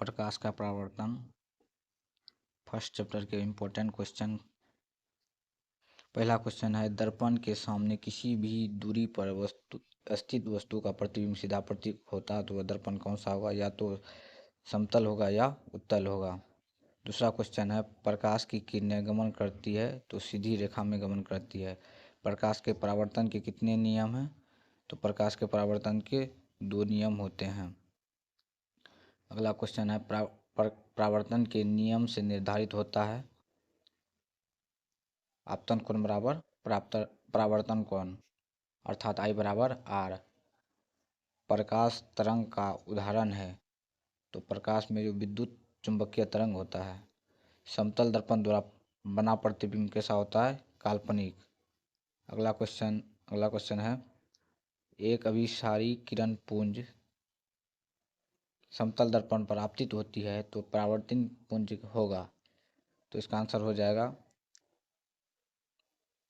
प्रकाश का परावर्तन first chapter के इम्पोर्टेंट क्वेश्चन। पहला क्वेश्चन है, दर्पण के सामने किसी भी दूरी पर स्थित वस्तु का प्रतिबिंब सीधा प्रतीत होता है तो वह दर्पण कौन सा होगा? या तो समतल होगा या उत्तल होगा। दूसरा क्वेश्चन है, प्रकाश की किरणें गमन करती है तो सीधी रेखा में गमन करती है। प्रकाश के परावर्तन के कितने नियम हैं? तो प्रकाश के परावर्तन के 2 नियम होते हैं। अगला क्वेश्चन है, परावर्तन के नियम से निर्धारित होता है आपतन कोण बराबर परावर्तन कोण, अर्थात I बराबर R। प्रकाश तरंग का उदाहरण है तो प्रकाश में जो विद्युत चुंबकीय तरंग होता है। समतल दर्पण द्वारा बना प्रतिबिंब कैसा होता है? काल्पनिक। अगला क्वेश्चन है, एक अभिसारी किरण पुंज समतल दर्पण पर आपतित होती है तो परावर्तित पुंज होगा। तो इसका आंसर हो जाएगा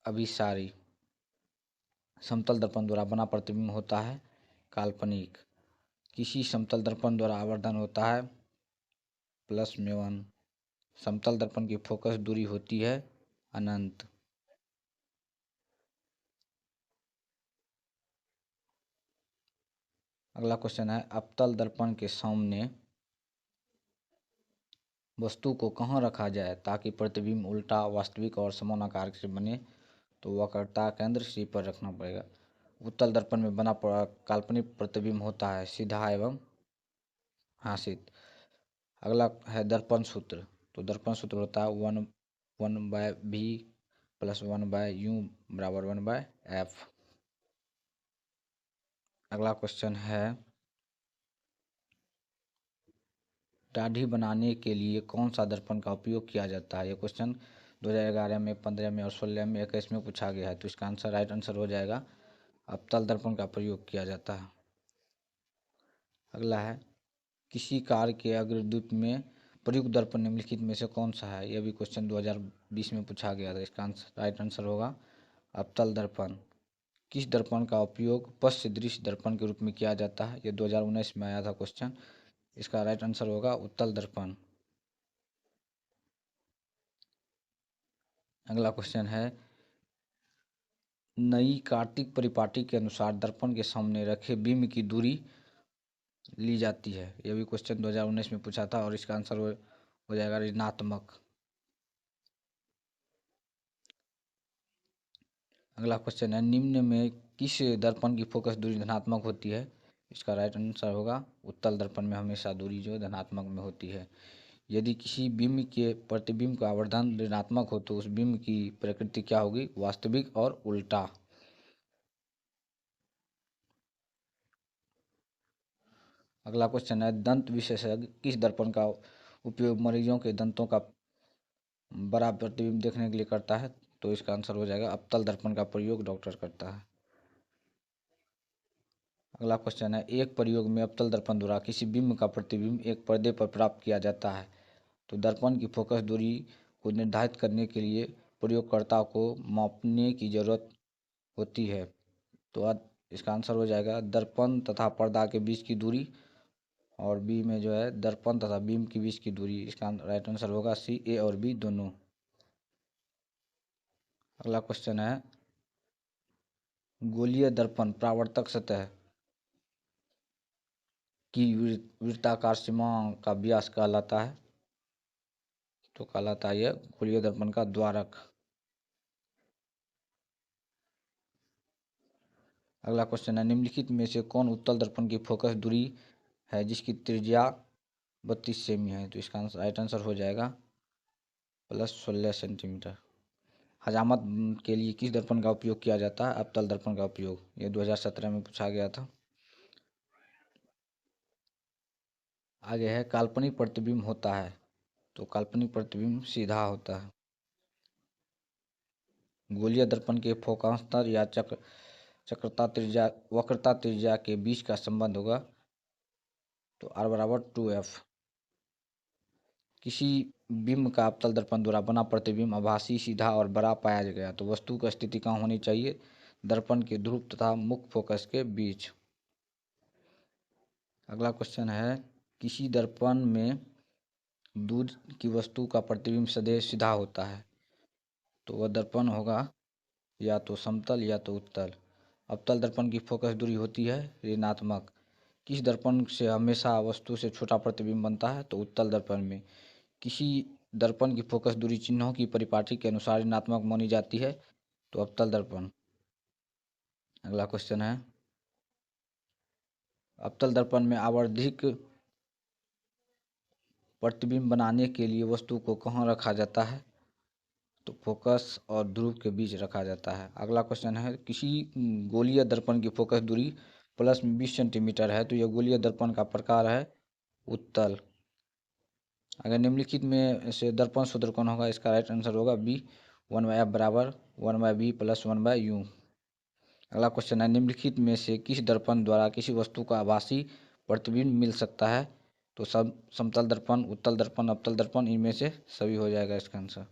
अभिसारी। समतल दर्पण द्वारा बना प्रतिबिंब होता है काल्पनिक। किसी समतल दर्पण द्वारा आवर्धन होता है +1। समतल दर्पण की फोकस दूरी होती है अनंत। अगला क्वेश्चन है, अवतल दर्पण के सामने वस्तु को कहाँ रखा जाए ताकि प्रतिबिंब उल्टा, वास्तविक और समान आकार से बने? तो वक्रता केंद्र C पर रखना पड़ेगा। उत्तल दर्पण में बना काल्पनिक प्रतिबिंब होता है सीधा एवं हासित। अगला है दर्पण सूत्र। तो दर्पण सूत्र होता है 1/V + 1/U = 1/F। अगला क्वेश्चन है, दाढ़ी बनाने के लिए कौन सा दर्पण का उपयोग किया जाता है? ये क्वेश्चन 2011 में, 15 में और 16 में, 21 में पूछा गया है। तो इसका राइट आंसर हो जाएगा अवतल दर्पण का प्रयोग किया जाता है। अगला है, किसी कार के अग्रदूत में प्रयुक्त दर्पण निम्नलिखित में से कौन सा है? यह भी क्वेश्चन 2020 में पूछा गया था। इसका राइट आंसर होगा अवतल दर्पण। किस दर्पण का उपयोग पश्च दृश्य दर्पण के रूप में किया जाता है? यह 2019 में आया था क्वेश्चन। इसका राइट आंसर होगा उत्तल दर्पण। अगला क्वेश्चन है, नई कार्तिक परिपाटी के अनुसार दर्पण के सामने रखे बिंब की दूरी ली जाती है। यह भी क्वेश्चन 2019 में पूछा था और इसका आंसर हो जाएगा ऋणात्मक। अगला क्वेश्चन है, निम्न में किस दर्पण की फोकस दूरी धनात्मक होती है? इसका राइट आंसर होगा उत्तल दर्पण में हमेशा दूरी जो धनात्मक में होती है। यदि किसी बिंब के प्रतिबिंब का आवर्धन ऋणात्मक हो तो उस बिंब की प्रकृति क्या होगी? वास्तविक और उल्टा। अगला क्वेश्चन है, दंत विशेषज्ञ किस दर्पण का उपयोग मरीजों के दंतों का बड़ा प्रतिबिंब देखने के लिए करता है? तो इसका आंसर हो जाएगा अवतल दर्पण का प्रयोग डॉक्टर करता है। अगला क्वेश्चन है, एक प्रयोग में अवतल दर्पण द्वारा किसी बिंब का प्रतिबिंब एक पर्दे पर प्राप्त किया जाता है तो दर्पण की फोकस दूरी को निर्धारित करने के लिए प्रयोगकर्ता को मापने की जरूरत होती है। तो इसका आंसर हो जाएगा दर्पण तथा पर्दा के बीच की दूरी, और बी में जो है दर्पण तथा बिंब के बीच की दूरी। इसका राइट आंसर होगा C, A और B दोनों। अगला क्वेश्चन है, गोलीय दर्पण परावर्तक सतह की वृत्ताकार सीमा का व्यास कहलाता है। तो कहलाता है यह गोलीय दर्पण का द्वारक। अगला क्वेश्चन है, निम्नलिखित में से कौन उत्तल दर्पण की फोकस दूरी है जिसकी त्रिज्या 32 सेमी है? तो इसका राइट आंसर हो जाएगा +16 सेंटीमीटर। हजामत के लिए किस दर्पण का उपयोग किया जाता है? अवतल दर्पण का उपयोग। ये 2017 में पूछा गया था। आगे है, काल्पनिक प्रतिबिंब होता है तो काल्पनिक प्रतिबिंब सीधा होता है। गोलीय दर्पण के फोकांतर या वक्रता त्रिज्या के बीच का संबंध होगा तो R = 2F। किसी बिंब का अवतल दर्पण द्वारा बना प्रतिबिंब आभासी, सीधा और बड़ा पाया गया तो वस्तु की स्थिति कहाँ होनी चाहिए? दर्पण के ध्रुव तथा मुख्य फोकस के बीच। अगला क्वेश्चन है, किसी दर्पण में दूर की वस्तु का प्रतिबिंब सदैव सीधा होता है, तो वह दर्पण होगा या तो समतल या तो उत्तल। अवतल दर्पण की फोकस दूरी होती है ऋणात्मक। किस दर्पण से हमेशा वस्तु से छोटा प्रतिबिंब बनता है, तो उत्तल दर्पण में। किसी दर्पण की फोकस दूरी चिन्हों की परिपाटी के अनुसार ऋणात्मक मानी जाती है, तो अवतल दर्पण। अगला क्वेश्चन है, अवतल दर्पण में आवर्धिक प्रतिबिंब बनाने के लिए वस्तु को कहाँ रखा जाता है, तो फोकस और ध्रुव के बीच रखा जाता है। अगला क्वेश्चन है, किसी गोलीय दर्पण की फोकस दूरी प्लस 20 सेंटीमीटर है, तो यह गोलीय दर्पण का प्रकार है उत्तल। अगर निम्नलिखित में से दर्पण सूत्र कौन होगा, इसका राइट आंसर होगा बी, 1/f बराबर 1/b प्लस 1/u। अगला क्वेश्चन है, निम्नलिखित में से किस दर्पण द्वारा किसी वस्तु का आभासी प्रतिबिंब मिल सकता है, तो सब समतल दर्पण, उत्तल दर्पण, अवतल दर्पण, इनमें से सभी हो जाएगा इसका आंसर।